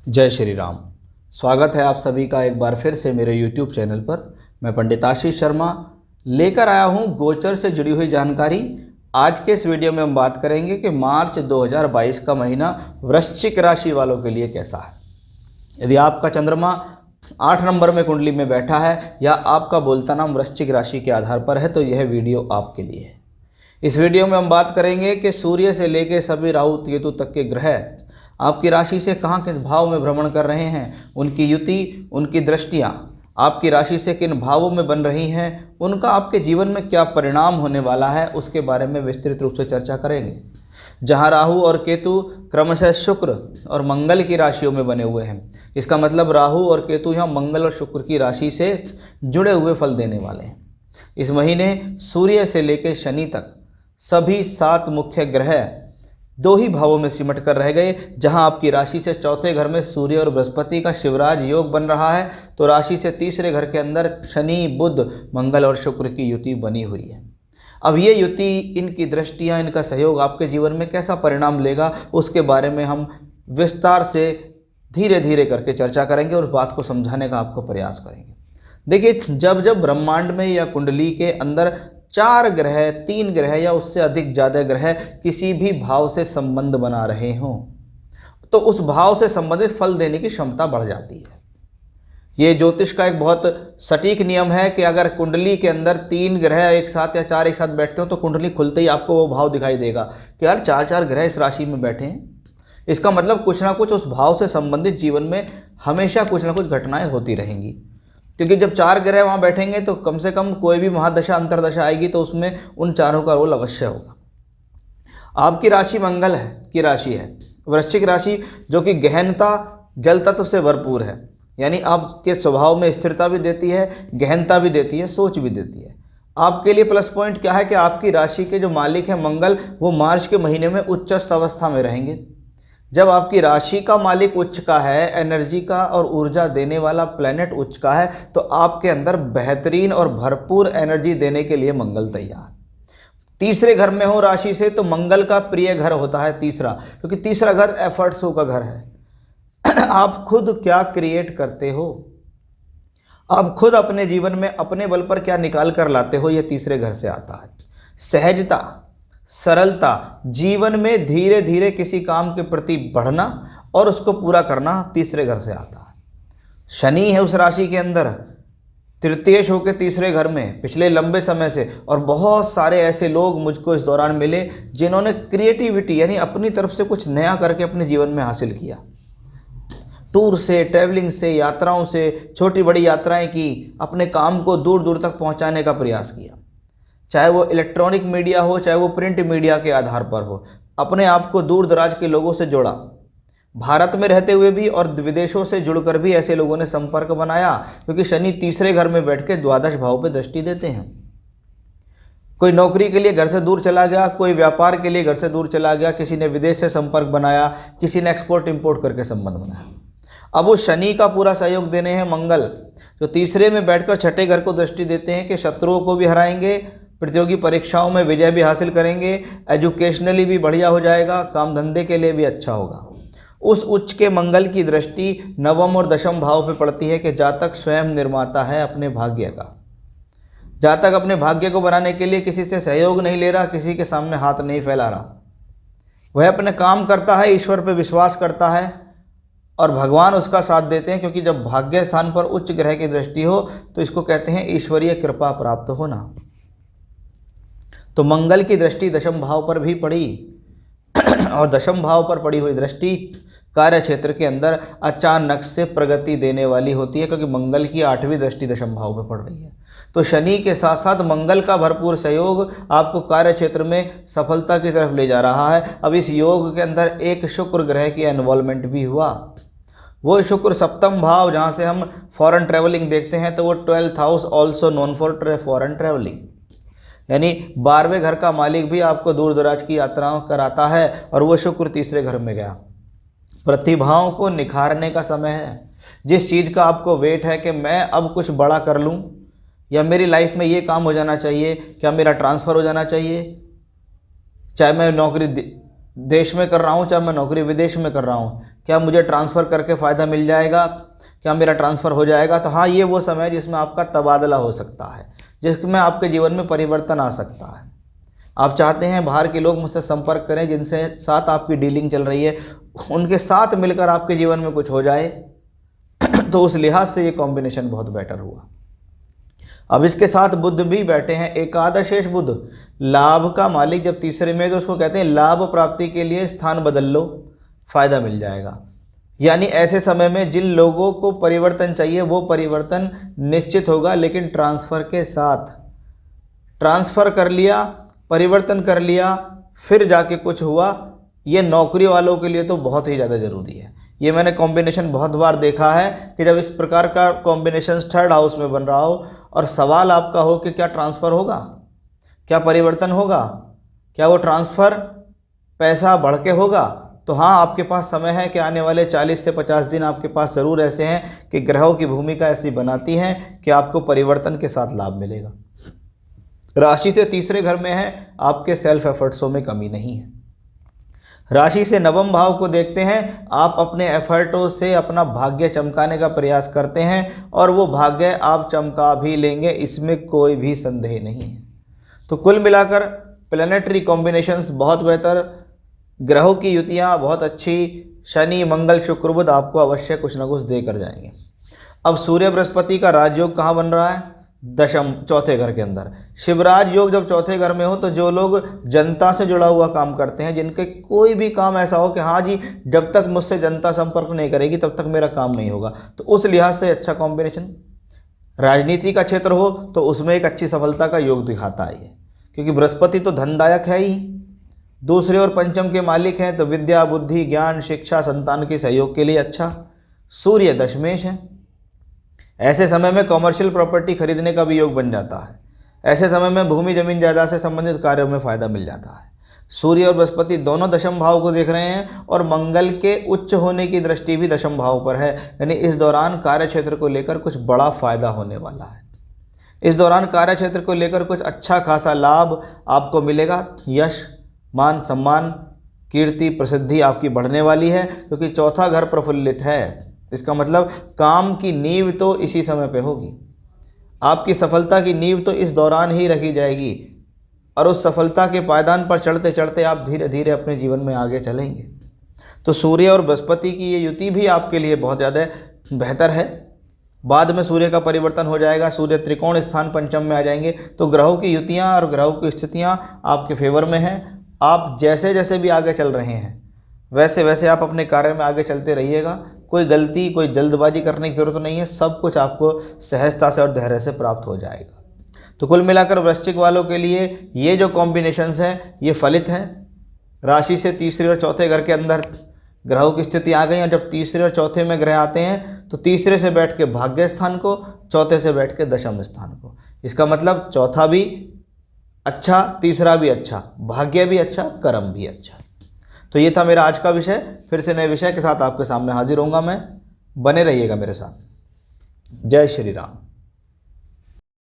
जय श्री राम। स्वागत है आप सभी का एक बार फिर से मेरे YouTube चैनल पर। मैं पंडित आशीष शर्मा लेकर आया हूं गोचर से जुड़ी हुई जानकारी। आज के इस वीडियो में हम बात करेंगे कि मार्च 2022 का महीना वृश्चिक राशि वालों के लिए कैसा है। यदि आपका चंद्रमा 8 नंबर में कुंडली में बैठा है या आपका बोलता नाम वृश्चिक राशि के आधार पर है तो यह वीडियो आपके लिए है। इस वीडियो में हम बात करेंगे कि सूर्य से लेकर सभी राहु केतु तक के ग्रह आपकी राशि से कहाँ किस भाव में भ्रमण कर रहे हैं, उनकी युति, उनकी दृष्टियाँ आपकी राशि से किन भावों में बन रही हैं, उनका आपके जीवन में क्या परिणाम होने वाला है, उसके बारे में विस्तृत रूप से चर्चा करेंगे। जहाँ राहु और केतु क्रमशः शुक्र और मंगल की राशियों में बने हुए हैं, इसका मतलब राहु और केतु यहाँ मंगल और शुक्र की राशि से जुड़े हुए फल देने वाले हैं। इस महीने सूर्य से लेकर शनि तक सभी 7 मुख्य ग्रह 2 ही भावों में सिमट कर रह गए। जहां आपकी राशि से चौथे घर में सूर्य और बृहस्पति का शिवराज योग बन रहा है तो राशि से तीसरे घर के अंदर शनि, बुध, मंगल और शुक्र की युति बनी हुई है। अब ये युति, इनकी दृष्टियां, इनका सहयोग आपके जीवन में कैसा परिणाम लेगा उसके बारे में हम विस्तार से धीरे धीरे करके चर्चा करेंगे और उस बात को समझाने का आपको प्रयास करेंगे। देखिए, जब जब ब्रह्मांड में या कुंडली के अंदर 4 ग्रह, 3 ग्रह या उससे अधिक ज़्यादा ग्रह किसी भी भाव से संबंध बना रहे हों तो उस भाव से संबंधित फल देने की क्षमता बढ़ जाती है। ये ज्योतिष का एक बहुत सटीक नियम है कि अगर कुंडली के अंदर 3 ग्रह एक साथ या 4 एक साथ बैठते हो तो कुंडली खुलते ही आपको वो भाव दिखाई देगा कि यार 4 ग्रह इस राशि में बैठे हैं। इसका मतलब कुछ ना कुछ उस भाव से संबंधित जीवन में हमेशा कुछ ना कुछ घटनाएं होती रहेंगी, क्योंकि जब 4 ग्रह वहाँ बैठेंगे तो कम से कम कोई भी महादशा अंतरदशा आएगी तो उसमें उन चारों का रोल अवश्य होगा। आपकी राशि मंगल की राशि है, वृश्चिक राशि, जो कि गहनता, जल तत्व से भरपूर है। यानी आपके स्वभाव में स्थिरता भी देती है, गहनता भी देती है, सोच भी देती है। आपके लिए प्लस पॉइंट क्या है कि आपकी राशि के जो मालिक हैं मंगल, वो मार्च के महीने में उच्चस्थ अवस्था में रहेंगे। जब आपकी राशि का मालिक उच्च का है, एनर्जी का और ऊर्जा देने वाला प्लैनेट उच्च का है, तो आपके अंदर बेहतरीन और भरपूर एनर्जी देने के लिए मंगल तैयार। तीसरे घर में हो राशि से तो मंगल का प्रिय घर होता है तीसरा, क्योंकि तीसरा घर एफर्ट्सों का घर है। आप खुद क्या क्रिएट करते हो, आप खुद अपने जीवन में अपने बल पर क्या निकाल कर लाते हो, यह तीसरे घर से आता है। सहजता, सरलता, जीवन में धीरे धीरे किसी काम के प्रति बढ़ना और उसको पूरा करना तीसरे घर से आता है। शनि है उस राशि के अंदर, तृतीयेश होकर तीसरे घर में पिछले लंबे समय से, और बहुत सारे ऐसे लोग मुझको इस दौरान मिले जिन्होंने क्रिएटिविटी यानी अपनी तरफ से कुछ नया करके अपने जीवन में हासिल किया। टूर से, ट्रैवलिंग से, यात्राओं से, छोटी बड़ी यात्राएं की, अपने काम को दूर दूर तक पहुंचाने का प्रयास किया, चाहे वो इलेक्ट्रॉनिक मीडिया हो, चाहे वो प्रिंट मीडिया के आधार पर हो। अपने आप को दूर दराज के लोगों से जोड़ा, भारत में रहते हुए भी और विदेशों से जुड़कर भी ऐसे लोगों ने संपर्क बनाया, क्योंकि शनि तीसरे घर में बैठ के द्वादश भाव पे दृष्टि देते हैं। कोई नौकरी के लिए घर से दूर चला गया, कोई व्यापार के लिए घर से दूर चला गया, किसी ने विदेश से संपर्क बनाया, किसी ने एक्सपोर्ट इम्पोर्ट करके संबंध बनाया। अब वो शनि का पूरा सहयोग देने हैं मंगल, जो तीसरे में बैठकर छठे घर को दृष्टि देते हैं कि शत्रुओं को भी हराएंगे, प्रतियोगी परीक्षाओं में विजय भी हासिल करेंगे, एजुकेशनली भी बढ़िया हो जाएगा, काम धंधे के लिए भी अच्छा होगा। उस उच्च के मंगल की दृष्टि नवम और दशम भाव पे पड़ती है कि जातक स्वयं निर्माता है अपने भाग्य का। जातक अपने भाग्य को बनाने के लिए किसी से सहयोग नहीं ले रहा, किसी के सामने हाथ नहीं फैला रहा, वह अपने काम करता है, ईश्वर पे विश्वास करता है और भगवान उसका साथ देते हैं। क्योंकि जब भाग्य स्थान पर उच्च ग्रह की दृष्टि हो तो इसको कहते हैं ईश्वरीय कृपा प्राप्त होना। तो मंगल की दृष्टि दशम भाव पर भी पड़ी और दशम भाव पर पड़ी हुई दृष्टि कार्य क्षेत्र के अंदर अचानक से प्रगति देने वाली होती है, क्योंकि मंगल की 8वीं दृष्टि दशम भाव में पड़ रही है। तो शनि के साथ साथ मंगल का भरपूर सहयोग आपको कार्य क्षेत्र में सफलता की तरफ ले जा रहा है। अब इस योग के अंदर एक शुक्र ग्रह की इन्वॉल्वमेंट भी हुआ। वो शुक्र सप्तम भाव, जहाँ से हम फॉरेन ट्रैवलिंग देखते हैं, तो वो 12th house also known for foreign travelling, यानी 12वें घर का मालिक भी आपको दूर दराज की यात्राओं कराता है। और वो शुक्र तीसरे घर में गया। प्रतिभाओं को निखारने का समय है। जिस चीज़ का आपको वेट है कि मैं अब कुछ बड़ा कर लूँ, या मेरी लाइफ में ये काम हो जाना चाहिए, क्या मेरा ट्रांसफ़र हो जाना चाहिए, चाहे मैं नौकरी देश में कर रहा हूँ, चाहे मैं नौकरी विदेश में कर रहा हूँ, क्या मुझे ट्रांसफ़र करके फ़ायदा मिल जाएगा, क्या मेरा ट्रांसफ़र हो जाएगा। तो हाँ, ये वो समय है जिसमें आपका तबादला हो सकता है, जिसमें आपके जीवन में परिवर्तन आ सकता है। आप चाहते हैं बाहर के लोग मुझसे संपर्क करें, जिनसे साथ आपकी डीलिंग चल रही है, उनके साथ मिलकर आपके जीवन में कुछ हो जाए, तो उस लिहाज से ये कॉम्बिनेशन बहुत बेटर हुआ। अब इसके साथ बुध भी बैठे हैं, एकादशेष बुध, लाभ का मालिक जब तीसरे में, तो उसको कहते हैं लाभ प्राप्ति के लिए स्थान बदल लो, फायदा मिल जाएगा। यानी ऐसे समय में जिन लोगों को परिवर्तन चाहिए वो परिवर्तन निश्चित होगा, लेकिन ट्रांसफ़र के साथ। ट्रांसफ़र कर लिया, परिवर्तन कर लिया, फिर जाके कुछ हुआ, ये नौकरी वालों के लिए तो बहुत ही ज़्यादा ज़रूरी है। ये मैंने कॉम्बिनेशन बहुत बार देखा है कि जब इस प्रकार का कॉम्बिनेशन थर्ड हाउस में बन रहा हो और सवाल आपका हो कि क्या ट्रांसफ़र होगा, क्या परिवर्तन होगा, क्या वो ट्रांसफ़र पैसा बढ़ के होगा, तो हाँ, आपके पास समय है कि आने वाले 40 से 50 दिन आपके पास ज़रूर ऐसे हैं कि ग्रहों की भूमिका ऐसी बनाती है कि आपको परिवर्तन के साथ लाभ मिलेगा। राशि से तीसरे घर में है, आपके सेल्फ एफर्ट्सों में कमी नहीं है। राशि से नवम भाव को देखते हैं, आप अपने एफर्टों से अपना भाग्य चमकाने का प्रयास करते हैं और वो भाग्य आप चमका भी लेंगे, इसमें कोई भी संदेह नहीं है। तो कुल मिलाकर प्लैनेटरी कॉम्बिनेशंस बहुत बेहतर, ग्रहों की युतियाँ बहुत अच्छी, शनि मंगल शुक्र बुध आपको अवश्य कुछ ना कुछ दे कर जाएंगे। अब सूर्य बृहस्पति का राजयोग कहाँ बन रहा है, दशम, चौथे घर के अंदर। शिवराज योग जब चौथे घर में हो तो जो लोग जनता से जुड़ा हुआ काम करते हैं, जिनके कोई भी काम ऐसा हो कि हाँ जी, जब तक मुझसे जनता संपर्क नहीं करेगी तब तक मेरा काम नहीं होगा, तो उस लिहाज से अच्छा कॉम्बिनेशन। राजनीति का क्षेत्र हो तो उसमें एक अच्छी सफलता का योग दिखाता है ये, क्योंकि बृहस्पति तो धनदायक है ही, दूसरे और पंचम के मालिक हैं, तो विद्या बुद्धि ज्ञान शिक्षा संतान के सहयोग के लिए अच्छा। सूर्य दशमेश है, ऐसे समय में कॉमर्शियल प्रॉपर्टी खरीदने का भी योग बन जाता है। ऐसे समय में भूमि जमीन जायदाद से संबंधित कार्यों में फायदा मिल जाता है। सूर्य और बृहस्पति दोनों दशम भाव को देख रहे हैं और मंगल के उच्च होने की दृष्टि भी दशम भाव पर है, यानी इस दौरान कार्य क्षेत्र को लेकर कुछ बड़ा फायदा होने वाला है। इस दौरान कार्य क्षेत्र को लेकर कुछ अच्छा खासा लाभ आपको मिलेगा। यश मान सम्मान कीर्ति प्रसिद्धि आपकी बढ़ने वाली है, क्योंकि चौथा घर प्रफुल्लित है। इसका मतलब काम की नींव तो इसी समय पे होगी, आपकी सफलता की नींव तो इस दौरान ही रखी जाएगी और उस सफलता के पायदान पर चढ़ते चढ़ते आप धीरे धीरे अपने जीवन में आगे चलेंगे। तो सूर्य और बृहस्पति की ये युति भी आपके लिए बहुत ज़्यादा बेहतर है। बाद में सूर्य का परिवर्तन हो जाएगा, सूर्य त्रिकोण स्थान पंचम में आ जाएंगे, तो ग्रहों की युतियाँ और ग्रहों की स्थितियाँ आपके फेवर में हैं। आप जैसे जैसे भी आगे चल रहे हैं वैसे वैसे आप अपने कार्य में आगे चलते रहिएगा। कोई गलती कोई जल्दबाजी करने की ज़रूरत नहीं है, सब कुछ आपको सहजता से और धैर्य से प्राप्त हो जाएगा। तो कुल मिलाकर वृश्चिक वालों के लिए ये जो कॉम्बिनेशंस हैं ये फलित हैं। राशि से तीसरे और चौथे घर के अंदर ग्रहों की स्थिति आ गई, और जब तीसरे और चौथे में ग्रह आते हैं तो तीसरे से बैठ के भाग्य स्थान को, चौथे से बैठ के दशम स्थान को। इसका मतलब चौथा भी अच्छा, तीसरा भी अच्छा, भाग्य भी अच्छा, कर्म भी अच्छा। तो ये था मेरा आज का विषय। फिर से नए विषय के साथ आपके सामने हाजिर होऊंगा मैं, बने रहिएगा मेरे साथ। जय श्री राम।